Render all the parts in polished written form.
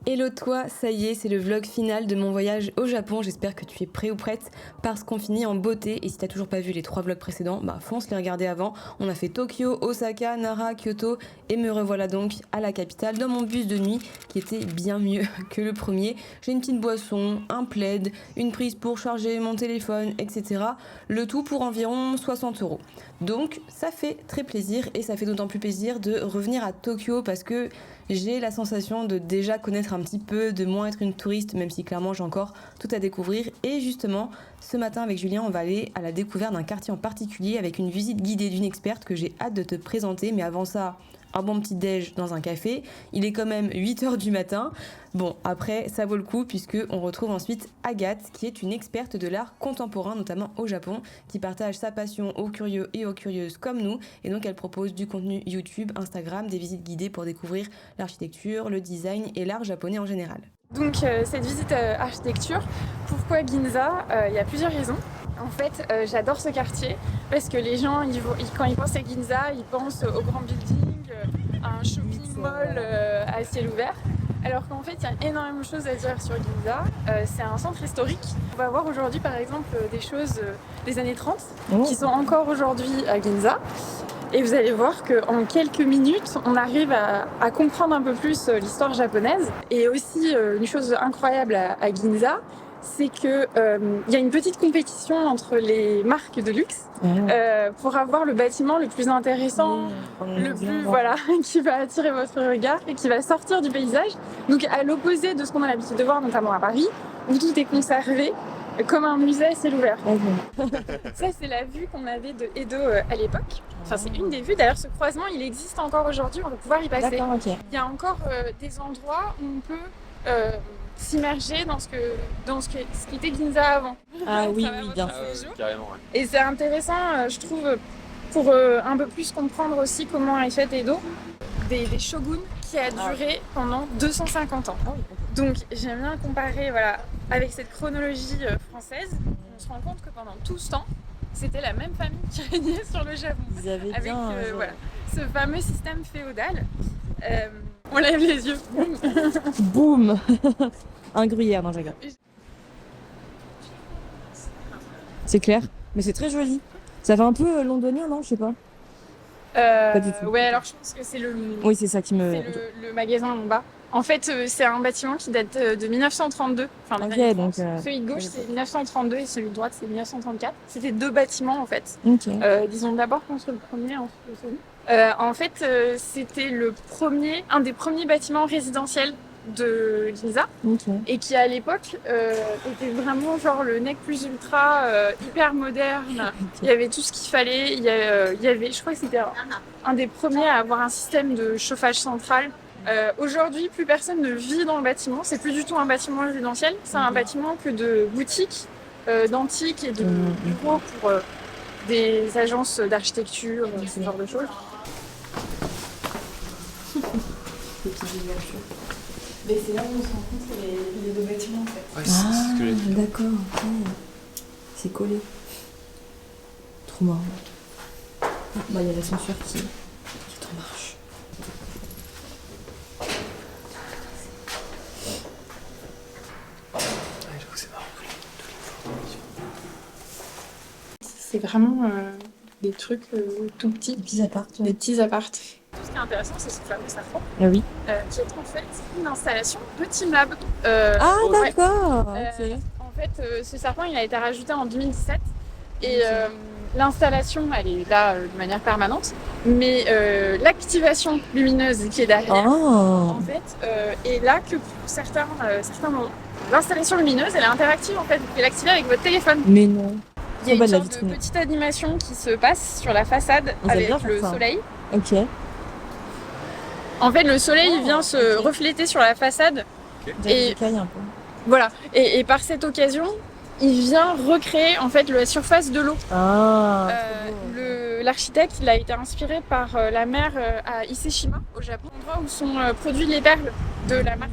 Hello toi, ça y est, c'est le vlog final de mon voyage au Japon. J'espère que tu es prêt ou prête parce qu'on finit en beauté. Et si t'as toujours pas vu les 3 vlogs précédents, bah fonce les regarder avant. On a fait Tokyo, Osaka, Nara, Kyoto et me revoilà donc à la capitale dans mon bus de nuit qui était bien mieux que le premier. J'ai une petite boisson, un plaid, une prise pour charger mon téléphone, etc. Le tout pour environ 60€. Donc ça fait très plaisir et ça fait d'autant plus plaisir de revenir à Tokyo parce que j'ai la sensation de déjà connaître un petit peu, de moins être une touriste, même si clairement j'ai encore tout à découvrir. Et justement, ce matin avec Julien, on va aller à la découverte d'un quartier en particulier avec une visite guidée d'une experte que j'ai hâte de te présenter. Mais avant ça, un bon petit déj dans un café. Il est quand même 8h du matin. Bon, après, ça vaut le coup puisque on retrouve ensuite Agathe, qui est une experte de l'art contemporain, notamment au Japon, qui partage sa passion aux curieux et aux curieuses comme nous. Et donc, elle propose du contenu YouTube, Instagram, des visites guidées pour découvrir l'architecture, le design et l'art japonais en général. Donc, cette visite architecture, pourquoi Ginza? Il y a plusieurs raisons. En fait, j'adore ce quartier parce que les gens, quand ils pensent à Ginza, ils pensent au grand building, à un shopping mall à ciel ouvert. Alors qu'en fait, il y a énormément de choses à dire sur Ginza. C'est un centre historique. On va voir aujourd'hui, par exemple, des choses des années 30 qui sont encore aujourd'hui à Ginza. Et vous allez voir qu'en quelques minutes, on arrive à comprendre un peu plus l'histoire japonaise. Et aussi, une chose incroyable à Ginza, c'est qu'il y a une petite compétition entre les marques de luxe pour avoir le bâtiment le plus intéressant, le plus qui va attirer votre regard et qui va sortir du paysage. Donc à l'opposé de ce qu'on a l'habitude de voir, notamment à Paris, où tout est conservé comme un musée à ciel ouvert. Ça, c'est la vue qu'on avait de Edo à l'époque. Enfin, c'est une des vues. D'ailleurs, ce croisement, il existe encore aujourd'hui. On va pouvoir y passer. D'accord, ok. Il y a encore des endroits où on peut s'immerger dans ce qui était Ginza avant. Ah oui, bien sûr. Carrément, ouais. Et c'est intéressant, je trouve, pour un peu plus comprendre aussi comment est faite Edo, des shoguns qui a duré pendant 250 ans. Donc j'aime bien comparer avec cette chronologie française. On se rend compte que pendant tout ce temps, c'était la même famille qui régnait sur le Japon. Ils avaient avec bien ce fameux système féodal. On lève les yeux. boum. Un gruyère, non, je rigole. C'est clair, mais c'est très joli. Ça fait un peu londonien, non? Je sais pas. Pas du tout. Ouais, alors je pense que c'est Oui, c'est ça qui me... c'est le magasin en bas. En fait, c'est un bâtiment qui date de 1932. Enfin, Ok, donc... celui de gauche, c'est 1932 et celui de droite, c'est 1934. C'était 2 bâtiments, en fait. Ok. Ils ont d'abord construit le premier, ensuite le second. En fait, c'était un des premiers bâtiments résidentiels de Ginza et qui à l'époque était vraiment genre le nec plus ultra hyper moderne. Il y avait tout ce qu'il fallait. Il y avait, je crois que c'était un des premiers à avoir un système de chauffage central. Aujourd'hui, plus personne ne vit dans le bâtiment. C'est plus du tout un bâtiment résidentiel. C'est un bâtiment que de boutiques, d'antiques et de bureaux pour des agences d'architecture, ce genre de choses. Mais c'est là où on se rend compte qu'il y a les 2 bâtiments en fait. Ouais, c'est ce que j'ai dit. D'accord, ok. C'est collé. Trop marrant. Bah, il y a l'ascenseur qui est en marche. Ouais, j'avoue, c'est marrant. C'est vraiment des trucs tout petits. Des petits apparts. Des petits apparts. Tout ce qui est intéressant, c'est ce fameux serpent, Ah oui. qui est en fait une installation de Teamlab. Ah d'accord. Ok. En fait, ce serpent, il a été rajouté en 2017 et l'installation, elle est là de manière permanente, mais l'activation lumineuse qui est derrière, en fait, est là que pour certains moments. L'installation lumineuse, elle est interactive en fait, vous pouvez l'activer avec votre téléphone. Mais non. Il y a une sorte de petite animation qui se passe sur la façade avec le soleil. Ok. En fait, le soleil vient se refléter sur la façade. Et un peu. Voilà. Et par cette occasion, il vient recréer en fait la surface de l'eau. L'architecte, il a été inspiré par la mer à Ise-shima au Japon, endroit où sont produites les perles de la marque.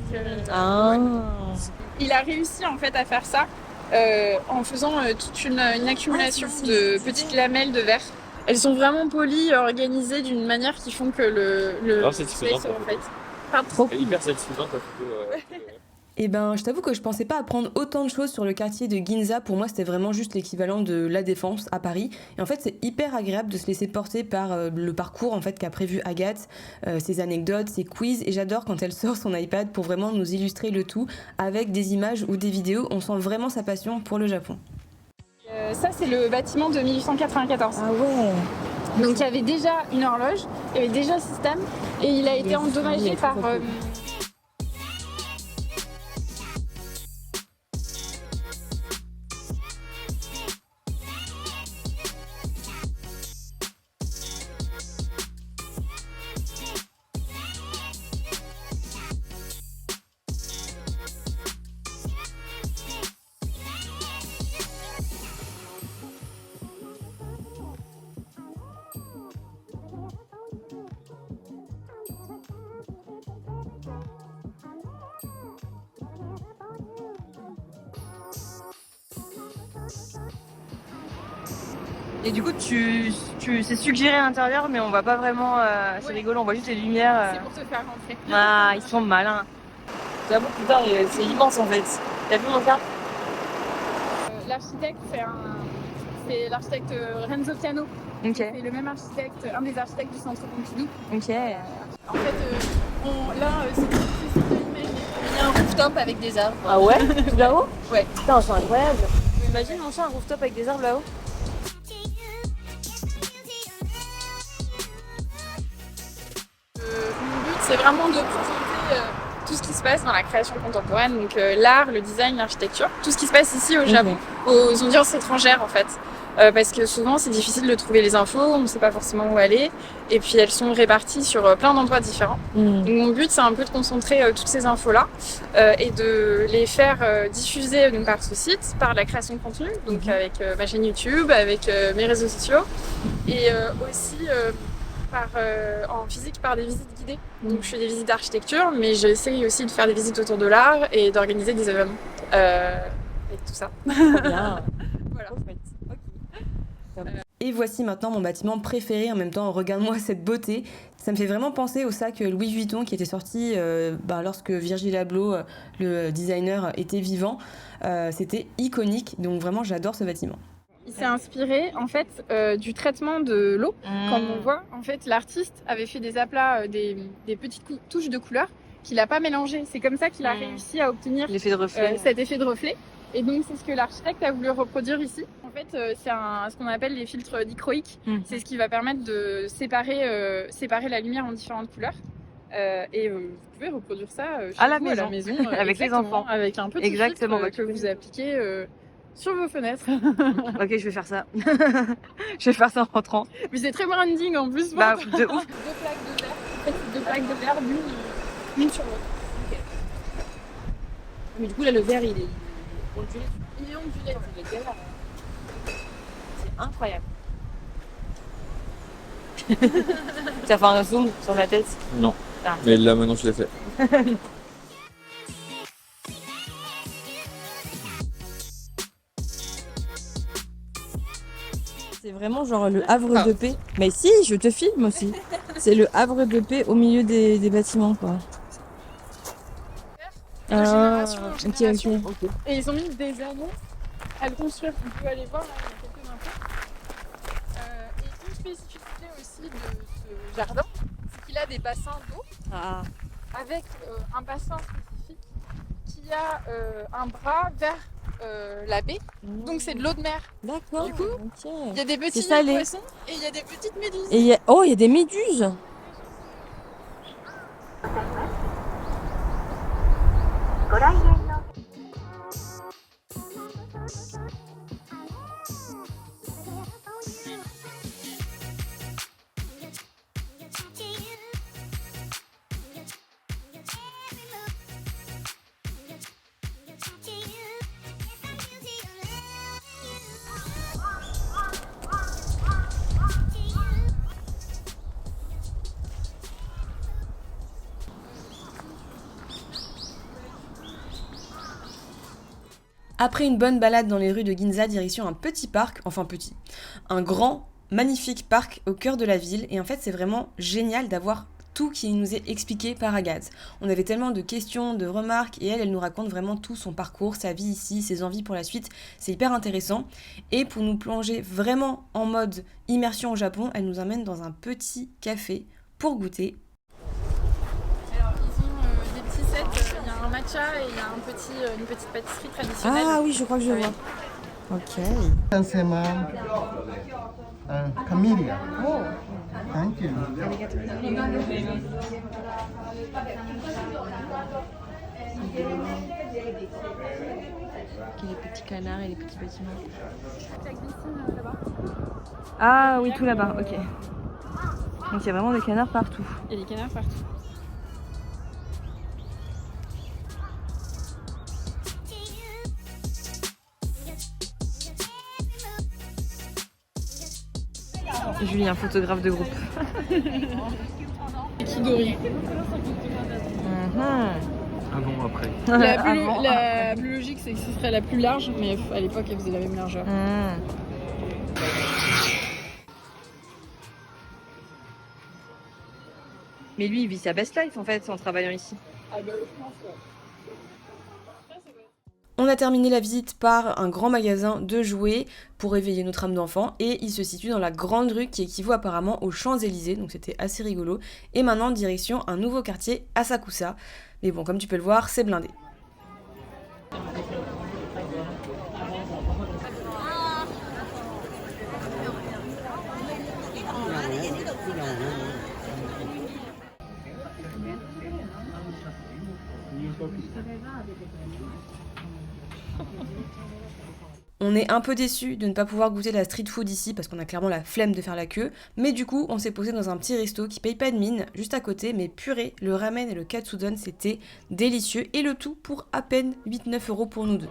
Il a réussi en fait à faire ça en faisant toute une accumulation de petites lamelles de verre. Elles sont vraiment polies, organisées d'une manière qui font que le c'est space, en fait. Elle est hyper satisfaisante ta photo. Et ben, je t'avoue que je pensais pas apprendre autant de choses sur le quartier de Ginza. Pour moi, c'était vraiment juste l'équivalent de La Défense à Paris. Et en fait, c'est hyper agréable de se laisser porter par le parcours en fait qu'a prévu Agathe, ses anecdotes, ses quiz. Et j'adore quand elle sort son iPad pour vraiment nous illustrer le tout avec des images ou des vidéos. On sent vraiment sa passion pour le Japon. Ça, c'est le bâtiment de 1894. Ah ouais. Donc il y avait déjà une horloge, il y avait déjà un système et il a été endommagé par... Et du coup, c'est suggéré à l'intérieur, mais on voit pas vraiment. C'est rigolo, on voit juste les lumières. C'est pour te faire rentrer. Ah, ils sont malins. J'avoue, putain, c'est immense en fait. T'as vu mon cas? L'architecte, c'est l'architecte Renzo Piano. Ok. C'est le même architecte, un des architectes du centre Pompidou. Ok. En fait, c'est difficile de l'imaginer. Il y a un rooftop avec des arbres. Ah ouais? Tout là-haut? Ouais. Putain, c'est incroyable. Imagine mon chat un rooftop avec des arbres là-haut. Mon but, c'est vraiment de présenter tout ce qui se passe dans la création contemporaine, donc l'art, le design, l'architecture, tout ce qui se passe ici au Japon, aux audiences étrangères en fait. Parce que souvent c'est difficile de trouver les infos, on ne sait pas forcément où aller, et puis elles sont réparties sur plein d'endroits différents. Donc mon but c'est un peu de concentrer toutes ces infos-là et de les faire diffuser donc, par ce site, par la création de contenu, donc avec ma chaîne YouTube, avec mes réseaux sociaux, et aussi en physique par des visites guidées. Donc je fais des visites d'architecture, mais j'essaye aussi de faire des visites autour de l'art et d'organiser des événements avec tout ça. Bien. Voilà. Et voici maintenant mon bâtiment préféré. En même temps, regarde-moi cette beauté. Ça me fait vraiment penser au sac Louis Vuitton qui était sorti lorsque Virgil Abloh, le designer, était vivant. C'était iconique, donc vraiment j'adore ce bâtiment. Il s'est inspiré en fait du traitement de l'eau. Comme on voit, en fait, l'artiste avait fait des aplats, des petites touches de couleur qu'il n'a pas mélangées. C'est comme ça qu'il a réussi à obtenir L'effet de reflet. cet effet de reflet. Et donc c'est ce que l'architecte a voulu reproduire ici. En fait, c'est ce qu'on appelle les filtres dichroïques. C'est ce qui va permettre de séparer la lumière en différentes couleurs. Et vous pouvez reproduire ça chez à la vous, maison, à la maison avec les enfants, avec un petit exactement, filtre que vous appliquez sur vos fenêtres. Ok, je vais faire ça. Je vais faire ça en rentrant. Mais c'est très branding en plus. Bah, de ouf. Deux plaques de verre. En fait, deux plaques de verre, l'une sur l'autre. Okay. Mais du coup, là, le verre, il est ondulé. Il est ondulé. C'est incroyable. Ça fait un zoom sur ma tête? Non. Ah. Mais là maintenant je l'ai fait. C'est vraiment genre le havre de paix. Mais si, je te filme aussi. C'est le havre de paix au milieu des bâtiments, quoi. De génération en ok. génération. Et ils ont mis des années à le construire. Vous pouvez aller voir, là, il y a quelques infos. Et une spécificité aussi de ce jardin, c'est qu'il a des bassins d'eau avec un bassin spécifique qui a un bras vers la baie. Donc c'est de l'eau de mer. D'accord. Du coup, il y a des petits salé. poissons et il y a des petites méduses. Et il y a des méduses. Après une bonne balade dans les rues de Ginza, direction un petit parc, enfin petit, un grand, magnifique parc au cœur de la ville. Et en fait, c'est vraiment génial d'avoir tout qui nous est expliqué par Agathe. On avait tellement de questions, de remarques, et elle nous raconte vraiment tout son parcours, sa vie ici, ses envies pour la suite. C'est hyper intéressant. Et pour nous plonger vraiment en mode immersion au Japon, elle nous emmène dans un petit café pour goûter. Alors, ils ont des petits sets, il y a un matcha et il y a une petite pâtisserie traditionnelle. Ah oui, je crois que je Ouais. vois. Ok. Sansema, Camellia. Oh. Thank you. Les petits canards et les petits bâtiments. La glycine là-bas. Ah oui, tout là-bas, ok. Donc il y a vraiment des canards partout. Il y a des canards partout. Julien, photographe de groupe. Kigori. Avant, après. La plus logique, c'est que ce serait la plus large, mais à l'époque, elle faisait la même largeur. Mais lui, il vit sa best life en fait en travaillant ici. Ah bah, je pense, ouais. On a terminé la visite par un grand magasin de jouets pour éveiller notre âme d'enfant et il se situe dans la grande rue qui équivaut apparemment aux Champs-Élysées, donc c'était assez rigolo. Et maintenant direction un nouveau quartier, Asakusa. Mais bon, comme tu peux le voir, c'est blindé. On est un peu déçus de ne pas pouvoir goûter la street food ici parce qu'on a clairement la flemme de faire la queue. Mais du coup, on s'est posé dans un petit resto qui paye pas de mine, juste à côté. Mais purée, le ramen et le katsudon, c'était délicieux. Et le tout pour à peine 8-9 € pour nous deux.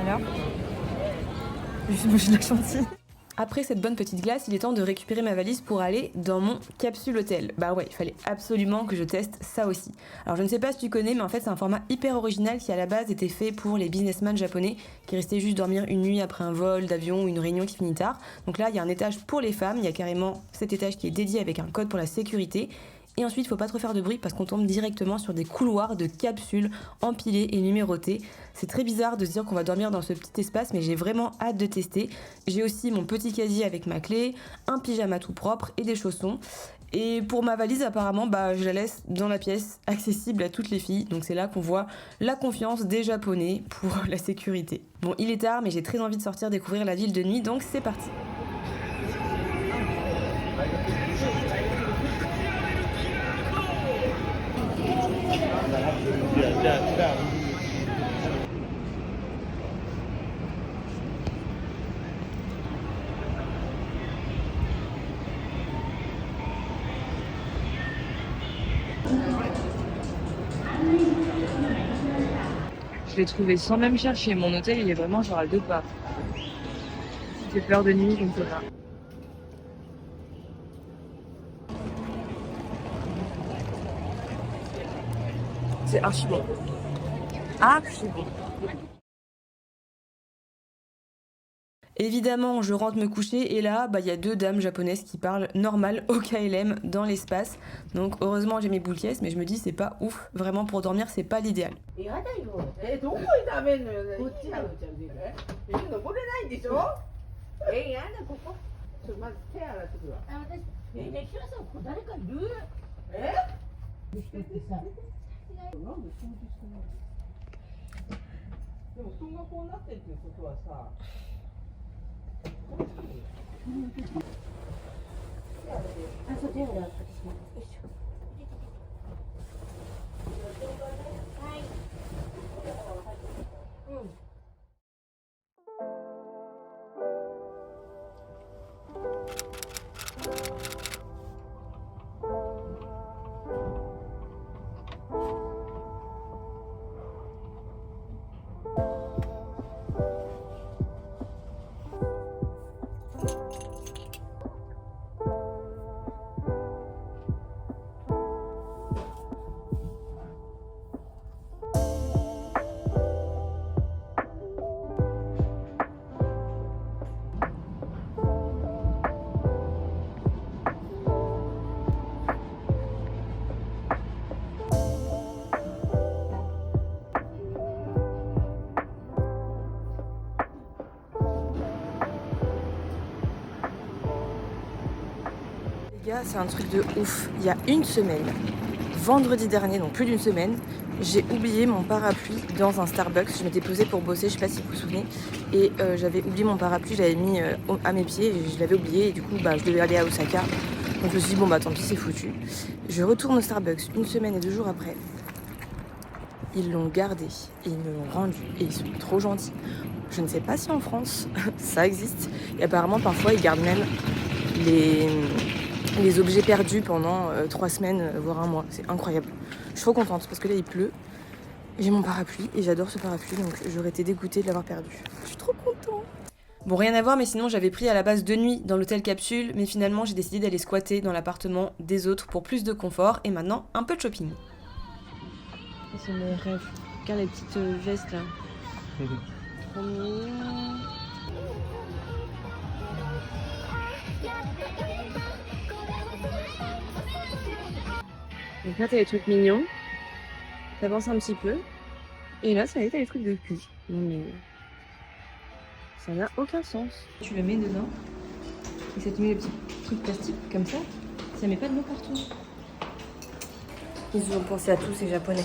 Alors je mange de la chantilly. Après cette bonne petite glace, il est temps de récupérer ma valise pour aller dans mon capsule hôtel. Bah ouais, il fallait absolument que je teste ça aussi. Alors je ne sais pas si tu connais, mais en fait c'est un format hyper original qui à la base était fait pour les businessmen japonais qui restaient juste dormir une nuit après un vol d'avion ou une réunion qui finit tard. Donc là il y a un étage pour les femmes, il y a carrément cet étage qui est dédié avec un code pour la sécurité. Et ensuite, il faut pas trop faire de bruit parce qu'on tombe directement sur des couloirs de capsules empilées et numérotées. C'est très bizarre de se dire qu'on va dormir dans ce petit espace, mais j'ai vraiment hâte de tester. J'ai aussi mon petit casier avec ma clé, un pyjama tout propre et des chaussons. Et pour ma valise, apparemment, je la laisse dans la pièce, accessible à toutes les filles. Donc c'est là qu'on voit la confiance des Japonais pour la sécurité. Bon, il est tard, mais j'ai très envie de sortir découvrir la ville de nuit, donc c'est parti. Je l'ai trouvé sans même chercher. Mon hôtel, il est vraiment genre à 2 pas. J'ai peur de nuit, je ne sais pas. C'est archi bon. Archi bon. Évidemment, je rentre me coucher et là, il y a 2 dames japonaises qui parlent normal au KLM dans l'espace. Donc heureusement, j'ai mes boules caisses, mais je me dis c'est pas ouf. Vraiment pour dormir, c'est pas l'idéal. Les gars, c'est un truc de ouf. Il y a une semaine, vendredi dernier, donc plus d'une semaine, j'ai oublié mon parapluie dans un Starbucks. Je m'étais posée pour bosser, je sais pas si vous vous souvenez, et j'avais oublié mon parapluie, je l'avais mis à mes pieds, et je l'avais oublié, et du coup je devais aller à Osaka. Donc je me suis dit bon bah tant pis, c'est foutu. Je retourne au Starbucks une semaine et 2 jours après. Ils l'ont gardé et ils me l'ont rendu et ils sont trop gentils. Je ne sais pas si en France ça existe, et apparemment parfois ils gardent même les objets perdus pendant 3 semaines, voire un mois. C'est incroyable. Je suis trop contente parce que là il pleut. J'ai mon parapluie et j'adore ce parapluie, donc j'aurais été dégoûtée de l'avoir perdu. Je suis trop contente. Bon, rien à voir, mais sinon j'avais pris à la base 2 nuits dans l'hôtel capsule, mais finalement j'ai décidé d'aller squatter dans l'appartement des autres pour plus de confort et maintenant un peu de shopping. C'est mon rêve. Regarde les petites vestes là. Trop mignon. Donc là t'as les trucs mignons. T'avances un petit peu. Et là ça y est, t'as les trucs de cul. Non mais... ça n'a aucun sens. Tu le mets dedans. Et ça te met le petit truc plastique comme ça. Ça met pas de l'eau partout. Ils ont pensé à tous ces japonais.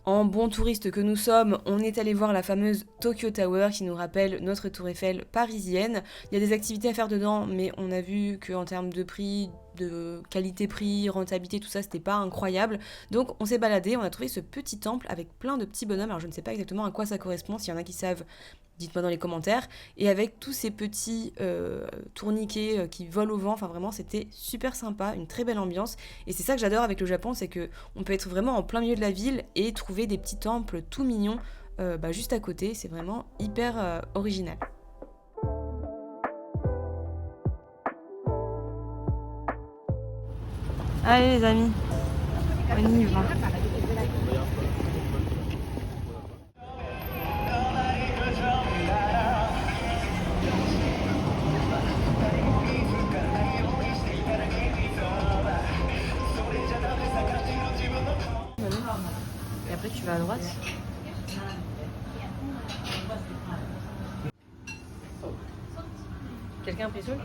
En bon touriste que nous sommes, on est allé voir la fameuse Tokyo Tower qui nous rappelle notre tour Eiffel parisienne. Il y a des activités à faire dedans, mais on a vu qu'en termes de prix, de qualité-prix, rentabilité, tout ça, c'était pas incroyable. Donc on s'est baladé, on a trouvé ce petit temple avec plein de petits bonhommes. Alors je ne sais pas exactement à quoi ça correspond, s'il y en a qui savent, dites-moi dans les commentaires. Et avec tous ces petits tourniquets qui volent au vent, enfin vraiment c'était super sympa, une très belle ambiance. Et c'est ça que j'adore avec le Japon, c'est que on peut être vraiment en plein milieu de la ville et trouver des petits temples tout mignons juste à côté. C'est vraiment hyper original. Allez les amis, on y va. Et après tu vas à droite. Quelqu'un a pris Salt ?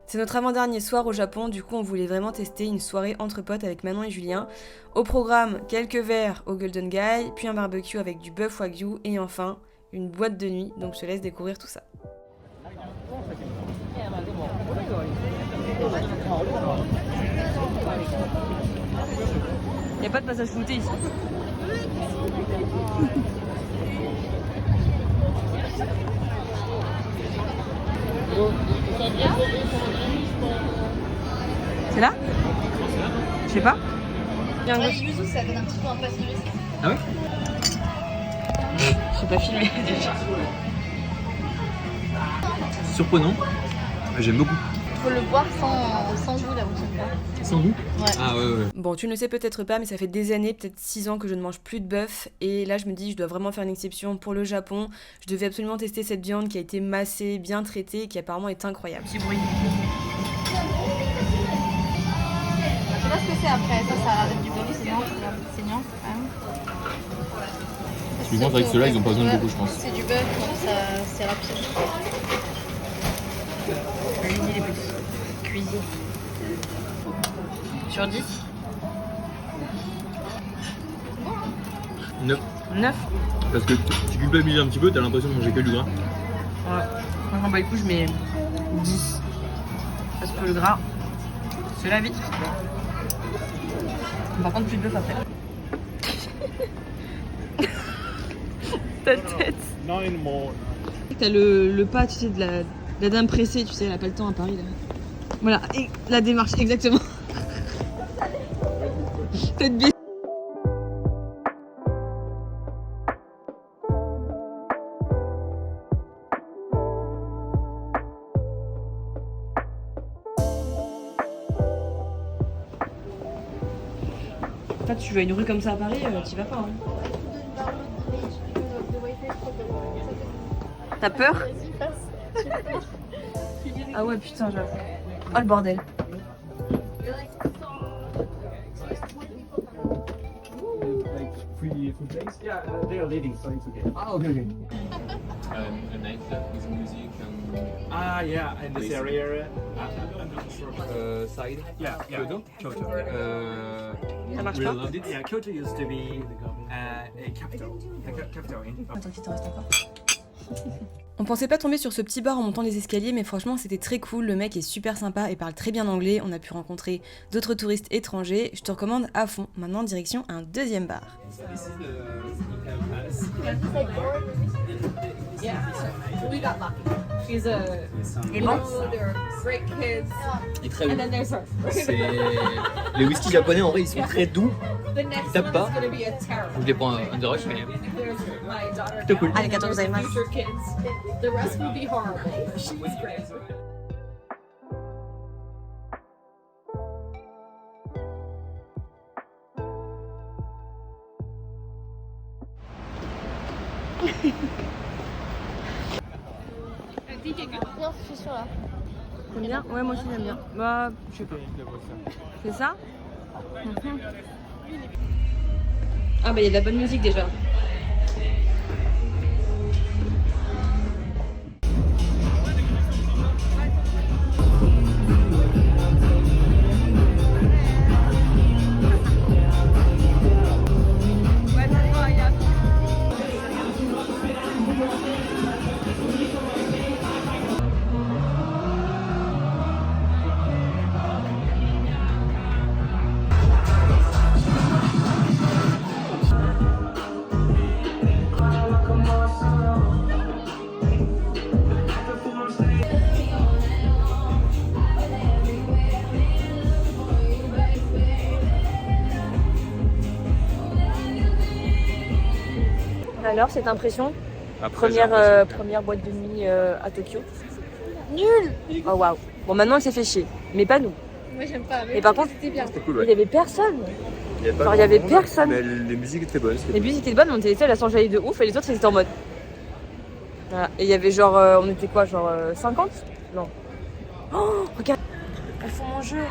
C'est notre avant-dernier soir au Japon, du coup on voulait vraiment tester une soirée entre potes avec Manon et Julien. Au programme, quelques verres au Golden Guy, puis un barbecue avec du bœuf wagyu et enfin une boîte de nuit, donc je te laisse découvrir tout ça. Il n'y a pas de passage flouté ici. C'est là? Je sais pas. Ouais, Yuzu, ça donne un petit peu un face de risque. Ah ouais? Je sais pas filmer déjà. Surprenant. J'aime beaucoup. Faut le boire sans goût, là, vous savez pas. Sans goût? Ouais. Ah ouais. Bon, tu ne le sais peut-être pas, mais ça fait des années, peut-être 6 ans que je ne mange plus de bœuf. Et là, je me dis, je dois vraiment faire une exception pour le Japon. Je devais absolument tester cette viande qui a été massée, bien traitée et qui apparemment est incroyable. Petit bruit. Je sais pas ce que c'est après, ça a l'air du bœuf, c'est saignant quand même. Suivant, avec ceux-là, ils ont pas besoin de beaucoup, je pense. C'est du bœuf, donc c'est rapide. Allez-y les petits. Cuisine. Sur 10? 9. 9? Parce que tu culpabilises un petit peu, t'as l'impression de manger que du gras. Ouais. Moi j'en bats les couilles, je mets 10. Parce que le gras, c'est la vie. Par contre, plus de bœuf après. Ta tête. T'as le pas, tu sais, de la dame pressée, tu sais, elle a pas le temps à Paris, là. Voilà, et la démarche, exactement. Tête baissée. Toi, tu vas une rue comme ça à Paris, t'y vas pas, hein. T'as peur? Ah ouais, putain, j'avoue. Oh le bordel. A night with music Yeah, in this area. side. Yeah, Kyoto? Kyoto. Ça marche We pas? loved it. Yeah, Kyoto used to be a capital. The capital in. Attends qu'il te reste encore. On pensait pas tomber sur ce petit bar en montant les escaliers, mais franchement c'était très cool, le mec est super sympa et parle très bien anglais, on a pu rencontrer d'autres touristes étrangers, je te recommande à fond. Maintenant direction un deuxième bar. Il est bon? Il est très doux. Les whisky japonais en vrai ils sont très doux, ils tapent pas. Je les prends under rush mais plutôt cool. Allez, 14 gozaimasu. Bien, je suis sûre là. T'aimes bien? Ouais, moi aussi j'aime bien. Bah, je sais pas. C'est ça? Ah bah il y a de la bonne musique déjà. Alors, cette impression? Première boîte de nuit à Tokyo. Nul! Oh waouh. Bon, maintenant, il s'est fait chier. Mais pas nous. Moi j'aime pas, Mais par contre, c'était bien. C'était cool il y avait personne. Il y avait, Genre, il y avait personne. Mais les musiques étaient bonnes. Les musiques étaient bonnes, on était les seuls à s'enjailler de ouf et les autres, ils étaient en mode. Voilà. Et il y avait genre, on était quoi, genre 50? Non. Oh, regarde. Elles font mon jeu.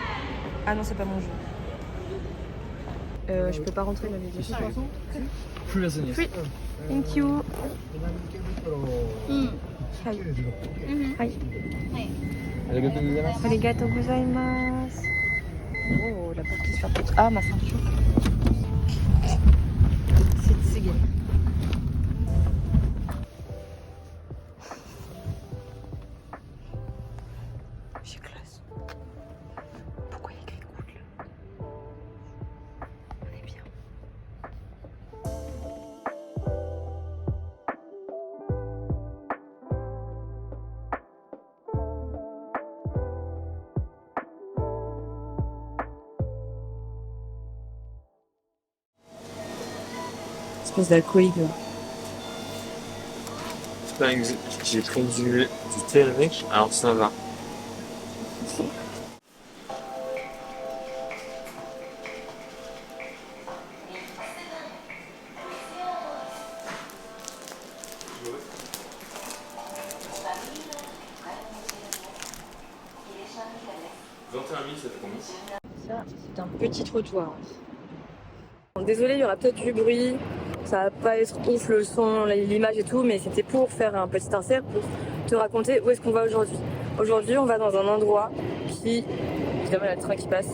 Ah non, c'est pas mon jeu. Je peux pas rentrer là, les yeux. Free. Thank you. Hi. Hi. Arigatou gozaimasu. Oh, la porte qui se ferme. Ah, ma ceinture. C'est gay. Espèce d'alcoolique. J'ai pris du thé avec, alors ça va. Ça, c'est un petit trottoir. Désolée, il y aura peut-être du bruit. Ça va pas être ouf le son, l'image et tout, mais c'était pour faire un petit insert pour te raconter où est-ce qu'on va aujourd'hui. Aujourd'hui, on va dans un endroit qui, évidemment, il y a le train qui passe,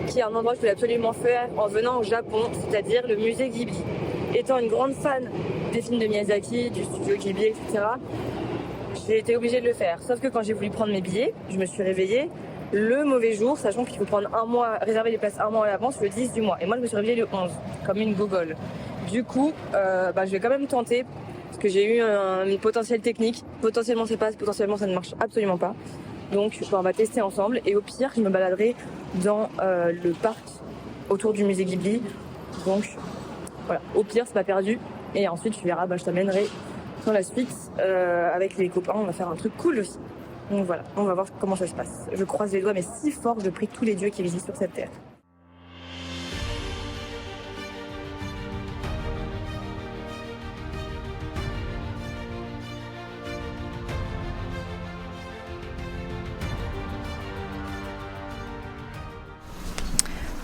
qui est un endroit que je voulais absolument faire en venant au Japon, c'est-à-dire le musée Ghibli. Étant une grande fan des films de Miyazaki, du studio Ghibli, etc., j'ai été obligée de le faire. Sauf que quand j'ai voulu prendre mes billets, je me suis réveillée le mauvais jour, sachant qu'il faut prendre un mois, réserver les places un mois à l'avance, le 10 du mois. Et moi, je me suis réveillée le 11, comme une gogole. Du coup, je vais quand même tenter, parce que j'ai eu une potentielle technique. Potentiellement, c'est passe, potentiellement, ça ne marche absolument pas. Donc, on va tester ensemble. Et au pire, je me baladerai dans le parc autour du musée Ghibli. Donc, voilà. Au pire, c'est pas perdu. Et ensuite, tu verras, je t'amènerai sur la suite avec les copains. On va faire un truc cool aussi. Donc voilà, on va voir comment ça se passe. Je croise les doigts, mais si fort, je prie tous les dieux qui existent sur cette terre.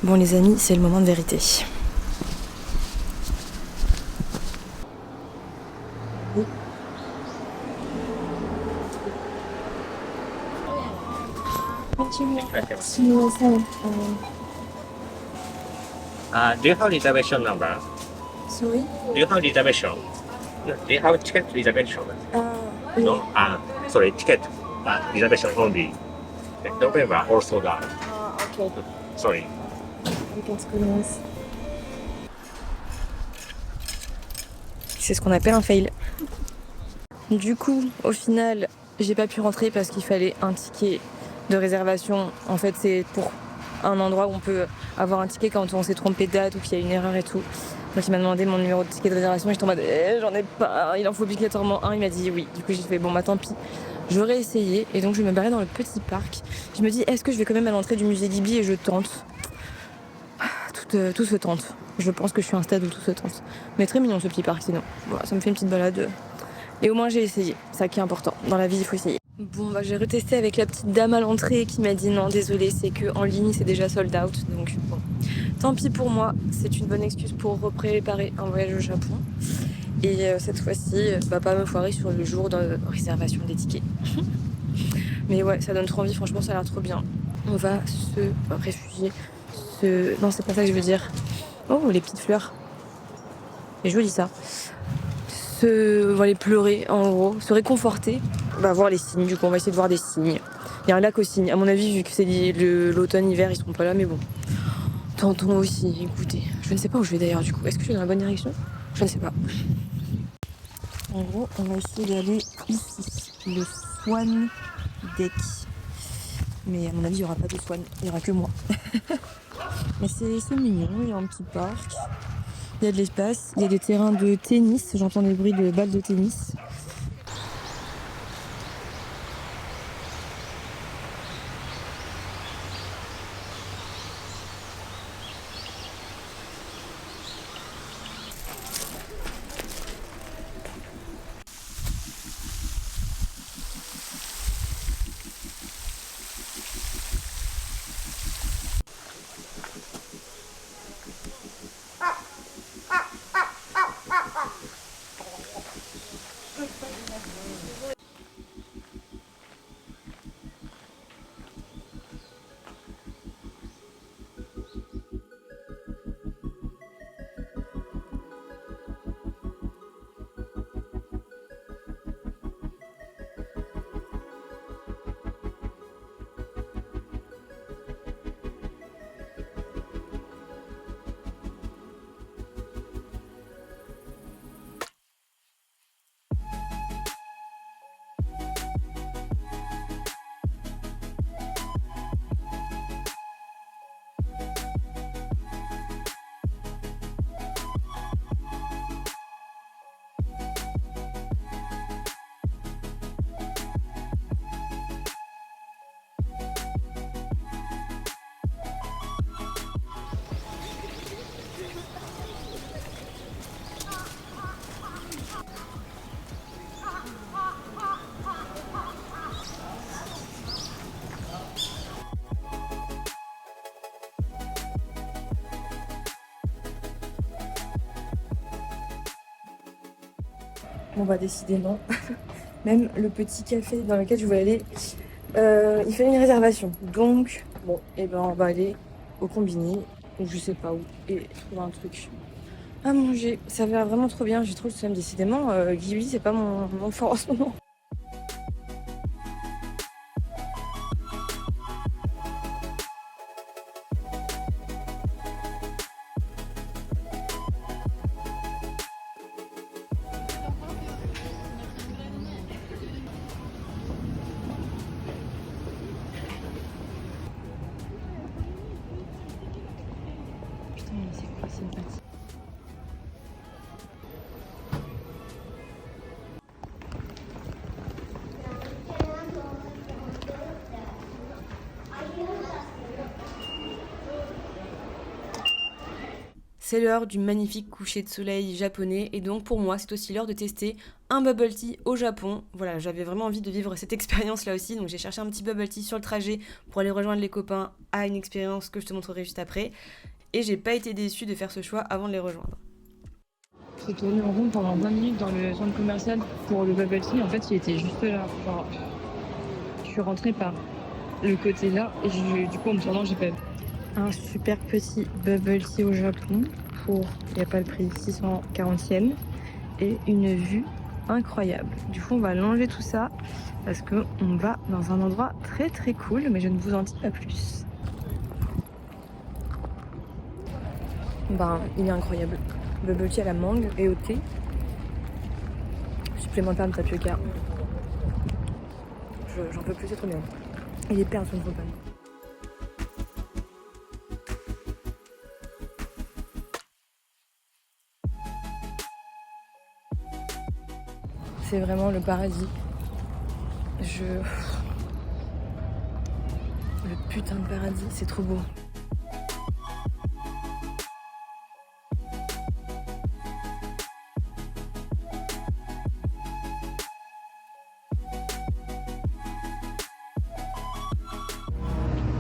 Bon les amis, c'est le moment de vérité. Do you have reservation number? Sorry? Do you have reservation? No, do you have ticket reservation? No? Sorry, ticket reservation only. November also that. Okay. Sorry. C'est ce qu'on appelle un fail. Du coup, au final, j'ai pas pu rentrer parce qu'il fallait un ticket de réservation. En fait, c'est pour un endroit où on peut avoir un ticket quand on s'est trompé de date ou qu'il y a une erreur et tout. Donc il m'a demandé mon numéro de ticket de réservation et j'étais en mode j'en ai pas, il en faut obligatoirement un. Il m'a dit oui. Du coup j'ai fait bon tant pis. J'aurais essayé et donc je me barrais dans le petit parc. Je me dis est-ce que je vais quand même à l'entrée du musée Ghibli et je tente. Tout se tente. Je pense que je suis à un stade où tout se tente. Mais très mignon ce petit parc sinon. Voilà, ça me fait une petite balade. Et au moins j'ai essayé. Ça qui est important. Dans la vie il faut essayer. Bon j'ai retesté avec la petite dame à l'entrée qui m'a dit non désolé c'est que en ligne c'est déjà sold out. Donc bon. Tant pis pour moi. C'est une bonne excuse pour repréparer un voyage au Japon. Et cette fois-ci, pas me foirer sur le jour de réservation des tickets. Mais ouais, ça donne trop envie, franchement ça a l'air trop bien. On va se réfugier. Non, c'est pas ça que je veux dire. Oh, les petites fleurs. C'est joli ça. On va aller pleurer en gros, se réconforter. On va voir les signes, du coup on va essayer de voir des signes. Il y a un lac aux signes. À mon avis, vu que c'est l'automne, hiver, ils seront pas là, mais bon. Tentons aussi, écoutez. Je ne sais pas où je vais d'ailleurs du coup. Est-ce que je suis dans la bonne direction? Je ne sais pas. En gros, on va essayer d'aller ici. Le Swan Deck. Mais à mon avis, il n'y aura pas de Swan. Il n'y aura que moi. Mais c'est mignon, il y a un petit parc. Il y a de l'espace. Il y a des terrains de tennis. J'entends des bruits de balles de tennis. Bon bah décidément, même le petit café dans lequel je voulais aller, il fallait une réservation. Donc bon, et ben on va aller au Combini, ou je sais pas où, et trouver un truc à manger. Ça a l'air vraiment trop bien, j'ai trop le seum. Décidément, Ghibli c'est pas mon fort en ce moment. Putain, mais c'est quoi cette bâtisse? C'est l'heure du magnifique coucher de soleil japonais et donc pour moi c'est aussi l'heure de tester un bubble tea au Japon. Voilà, j'avais vraiment envie de vivre cette expérience là aussi, donc j'ai cherché un petit bubble tea sur le trajet pour aller rejoindre les copains à une expérience que je te montrerai juste après. Et j'ai pas été déçue de faire ce choix avant de les rejoindre. J'ai tourné en rond pendant 20 minutes dans le centre commercial pour le bubble tea. En fait, il était juste là. Genre, je suis rentrée par le côté là et du coup en me tournant, j'ai pas vu. Un super petit bubble tea au Japon pour, il n'y a pas le prix, 640 yens et une vue incroyable. Du coup, on va longer tout ça parce qu'on va dans un endroit très très cool, mais je ne vous en dis pas plus. Ben, il est incroyable. Bubble tea à la mangue et au thé. Supplémentaire de tapioca. J'en peux plus, c'est trop bien. Il est hyper son repas. C'est vraiment le paradis. Le putain de paradis, c'est trop beau.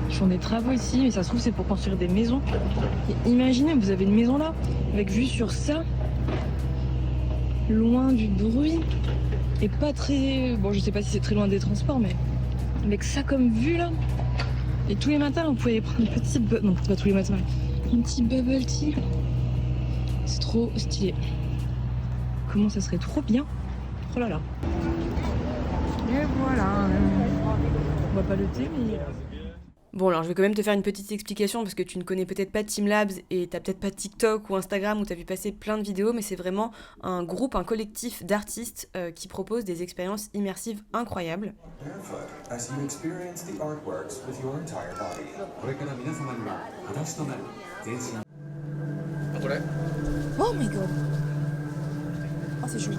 Ils font des travaux ici, mais ça se trouve c'est pour construire des maisons. Et imaginez, vous avez une maison là, avec vue sur ça, loin du bruit, et pas très... Bon, je sais pas si c'est très loin des transports, mais avec ça comme vue là. Et tous les matins, vous pouvez prendre une petite... Non, pas tous les matins, mais un petit bubble tea. C'est trop stylé. Comment ça serait trop bien. Oh là là. Et voilà. On voit pas le thé, mais... Bon alors je vais quand même te faire une petite explication parce que tu ne connais peut-être pas Teamlabs et t'as peut-être pas TikTok ou Instagram où t'as vu passer plein de vidéos, mais c'est vraiment un groupe, un collectif d'artistes qui propose des expériences immersives incroyables. Oh my god. Oh c'est joli.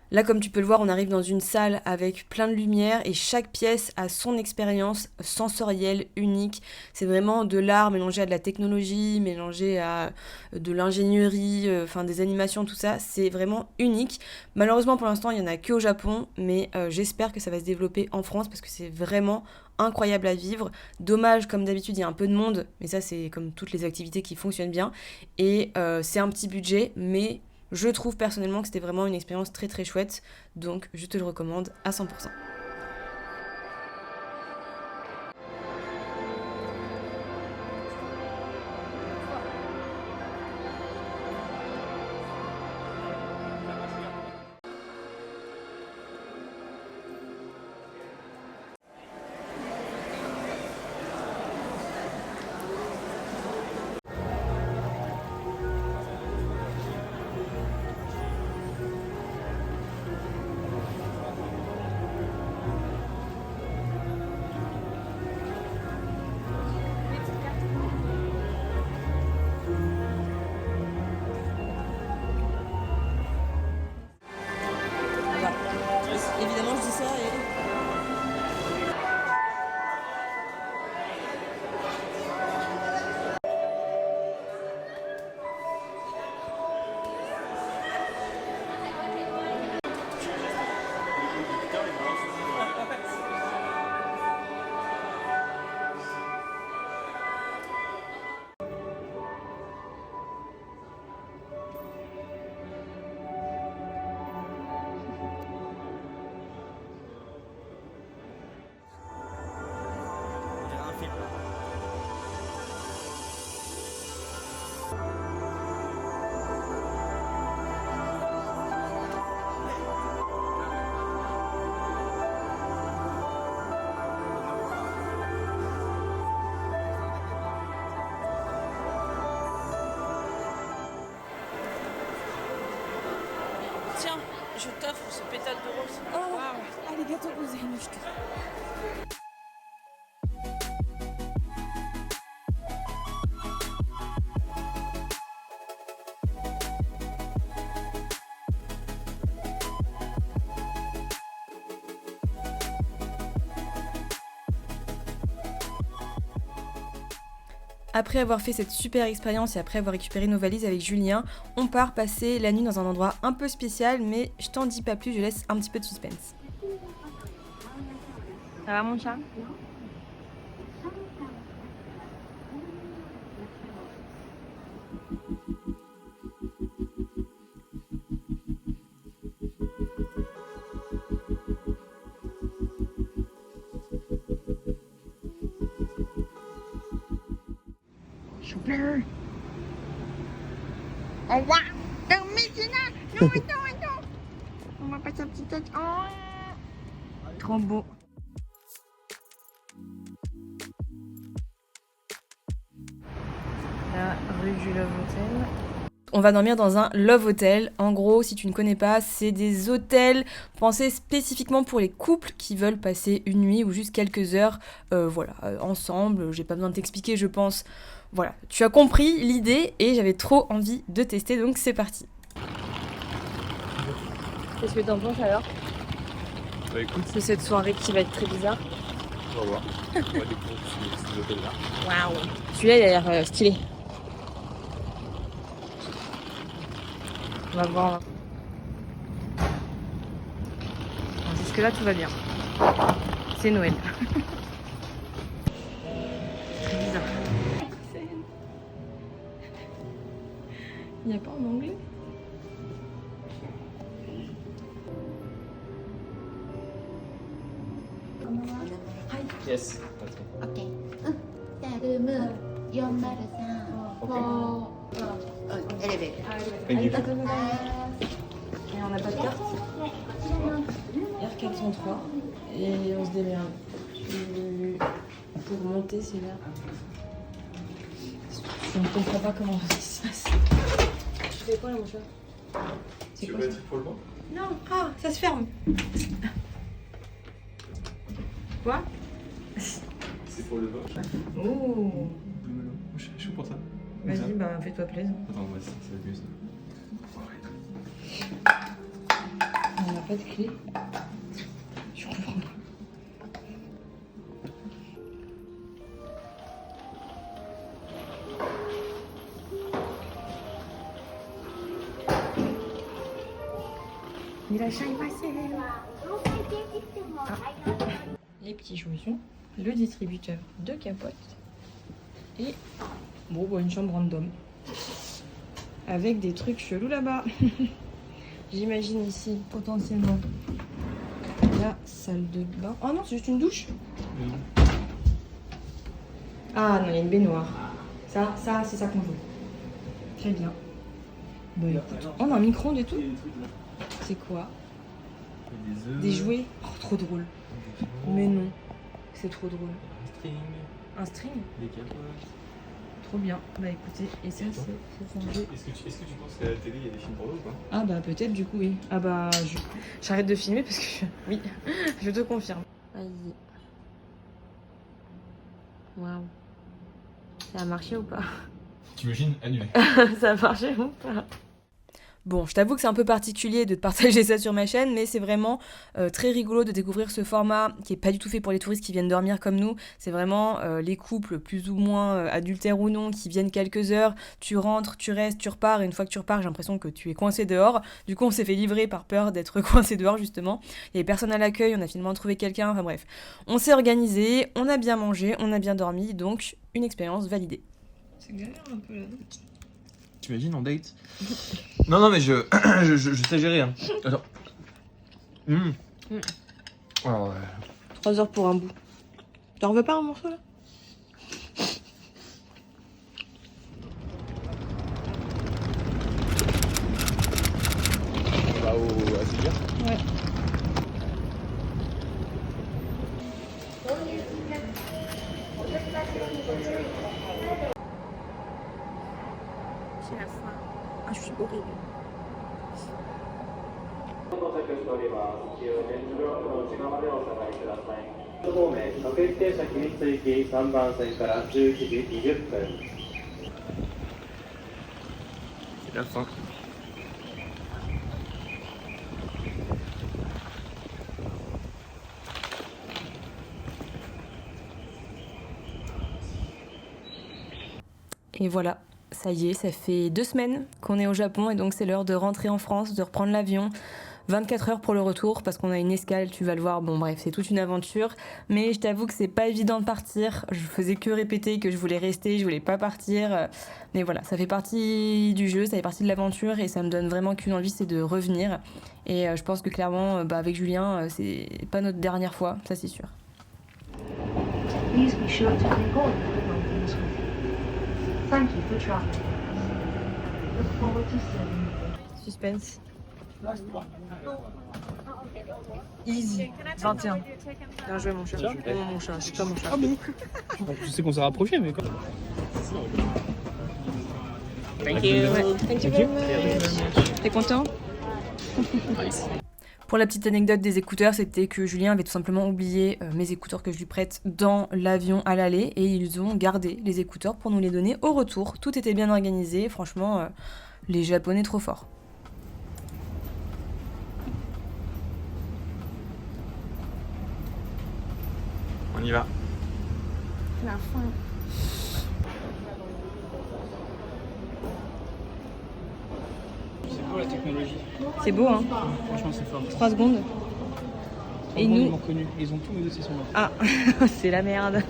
Là, comme tu peux le voir, on arrive dans une salle avec plein de lumière et chaque pièce a son expérience sensorielle unique. C'est vraiment de l'art mélangé à de la technologie, mélangé à de l'ingénierie, enfin des animations, tout ça. C'est vraiment unique. Malheureusement, pour l'instant, il n'y en a qu'au Japon, mais j'espère que ça va se développer en France parce que c'est vraiment incroyable à vivre. Dommage, comme d'habitude, il y a un peu de monde, mais ça, c'est comme toutes les activités qui fonctionnent bien. Et c'est un petit budget, mais... Je trouve personnellement que c'était vraiment une expérience très très chouette, donc je te le recommande à 100%. Évidemment, je dis ça et... ce pétale de rose. Oh, les gâteaux rosés, Après avoir fait cette super expérience et après avoir récupéré nos valises avec Julien, on part passer la nuit dans un endroit un peu spécial, mais je t'en dis pas plus, je laisse un petit peu de suspense. Ça va mon chat ? Super. Oh wow. Don't miss it now. Non, non. On va passer un petit tête. Oh. Trop beau. La rue du Love Hotel. On va dormir dans un Love Hotel. En gros, si tu ne connais pas, c'est des hôtels pensés spécifiquement pour les couples qui veulent passer une nuit ou juste quelques heures ensemble. J'ai pas besoin de t'expliquer, je pense. Voilà, tu as compris l'idée et j'avais trop envie de tester, donc c'est parti. Qu'est-ce que t'en penses alors? Bah écoute, C'est cette soirée qui va être très bizarre. on va voir. On va découvrir ces hôtels-là. Waouh. Celui-là, il a l'air stylé. On va voir. Jusque-là, tout va bien. C'est Noël. C'est bizarre. Il n'y a pas en anglais? Yes. Okay. That move. Your medicine. For elevator. Thank you. Et on n'a pas de carte. R403. Et on se démerde. Pour monter, c'est là. Je ne comprends pas comment ça se passe. Tu fais quoi là, mon chat? C'est quoi ça? pour le banc? Non, ah, ça se ferme. Quoi? C'est pour le banc. Oh. Je suis chaud pour ça. Vas-y, bah fais-toi plaisir. Attends, moi ça va mieux ça. On n'a pas de clé. Je comprends pas. Les petits chaussons, le distributeur de capote et une chambre random avec des trucs chelous là-bas. J'imagine ici potentiellement la salle de bain. Oh non, c'est juste une douche. Ah non, il y a une baignoire. Ça c'est ça qu'on veut. Très bien. Bah écoute, on a un micro-ondes et tout. C'est quoi? Des jouets? Oh, trop drôle. Mais non, c'est trop drôle. Un string? Des capotes. Trop bien. Bah écoutez, et ça c'est rangé. Est-ce que tu penses qu'à la télé il y a des films pour nous ou pas? Ah bah peut-être du coup oui. Ah bah j'arrête de filmer parce que oui, je te confirme. Vas-y. Waouh. Ça a marché ou pas? T'imagines annulé. Ça a marché ou pas? Bon, je t'avoue que c'est un peu particulier de partager ça sur ma chaîne, mais c'est vraiment très rigolo de découvrir ce format qui est pas du tout fait pour les touristes qui viennent dormir comme nous. C'est vraiment les couples plus ou moins adultères ou non qui viennent quelques heures, tu rentres, tu restes, tu repars, et une fois que tu repars, j'ai l'impression que tu es coincé dehors. Du coup, on s'est fait livrer par peur d'être coincé dehors justement. Il y avait personne à l'accueil, on a finalement trouvé quelqu'un, enfin bref. On s'est organisé, on a bien mangé, on a bien dormi, donc une expérience validée. C'est galère un peu là. T'imagines en date? Non, mais je sais gérer. Hein. Attends. Oh, ouais. 3 heures pour un bout. T'en veux pas un morceau là? On va à Séville. Ouais. J'ai la faim. Ah, je suis horrible. C'est la fin. Et voilà, ça y est, ça fait 2 semaines qu'on est au Japon et donc c'est l'heure de rentrer en France, de reprendre l'avion. 24 heures pour le retour parce qu'on a une escale, tu vas le voir, bon bref, c'est toute une aventure. Mais je t'avoue que c'est pas évident de partir, je faisais que répéter que je voulais rester, je voulais pas partir. Mais voilà, ça fait partie du jeu, ça fait partie de l'aventure et ça me donne vraiment qu'une envie, c'est de revenir. Et je pense que clairement, avec Julien, c'est pas notre dernière fois, ça c'est sûr. Please be sure to take all your belongings with you. Thank you for traveling. Look forward to seeing you. Suspense. Easy. 21. Bien joué mon chat. Mon chat, c'est pas mon chat. Ah bon? Je sais qu'on s'est rapproché, mais quand même. Thank you. Thank you very much. T'es content? Pour la petite anecdote des écouteurs, c'était que Julien avait tout simplement oublié mes écouteurs que je lui prête dans l'avion à l'aller et ils ont gardé les écouteurs pour nous les donner au retour. Tout était bien organisé, franchement, les Japonais trop forts. On y va. La fin. C'est beau la technologie. C'est beau, hein? Franchement, c'est fort. 3 secondes. Et Ils nous... m'ont connu. Ils ont tous mes dossiers sur moi. Ah, c'est la merde.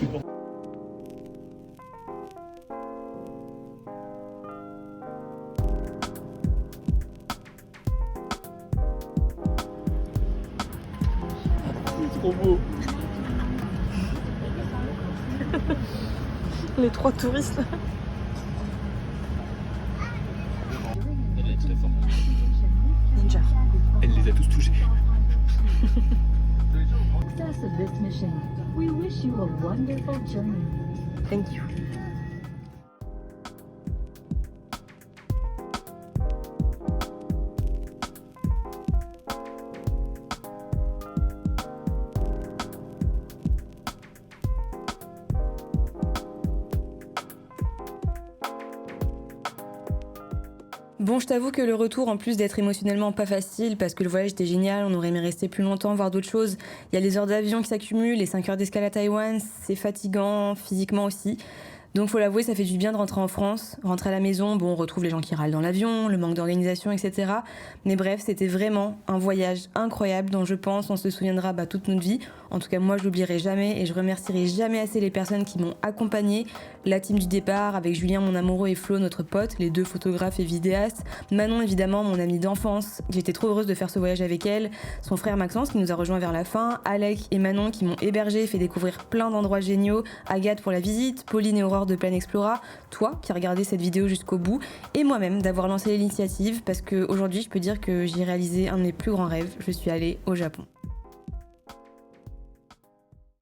C'est trop beau. Les 3 touristes là. Elle est très forte. Ninja. Elle les a tous touchés. Success of this mission. We wish you a wonderful journey. Thank you. Bon, je t'avoue que le retour, en plus d'être émotionnellement pas facile, parce que le voyage était génial, on aurait aimé rester plus longtemps, voir d'autres choses. Il y a les heures d'avion qui s'accumulent, les 5 heures d'escale à Taïwan, c'est fatigant, physiquement aussi. Donc faut l'avouer, ça fait du bien de rentrer en France, rentrer à la maison, bon on retrouve les gens qui râlent dans l'avion, le manque d'organisation, etc. Mais bref, c'était vraiment un voyage incroyable dont je pense on se souviendra toute notre vie. En tout cas moi je l'oublierai jamais et je remercierai jamais assez les personnes qui m'ont accompagnée, la team du départ avec Julien mon amoureux et Flo notre pote, les 2 photographes et vidéastes, Manon évidemment mon amie d'enfance, j'étais trop heureuse de faire ce voyage avec elle, son frère Maxence qui nous a rejoint vers la fin, Alec et Manon qui m'ont hébergé et fait découvrir plein d'endroits géniaux, Agathe pour la visite, Pauline et Aurore de Plan Explora, toi qui as regardé cette vidéo jusqu'au bout, et moi-même d'avoir lancé l'initiative parce qu'aujourd'hui je peux dire que j'ai réalisé un de mes plus grands rêves, je suis allée au Japon.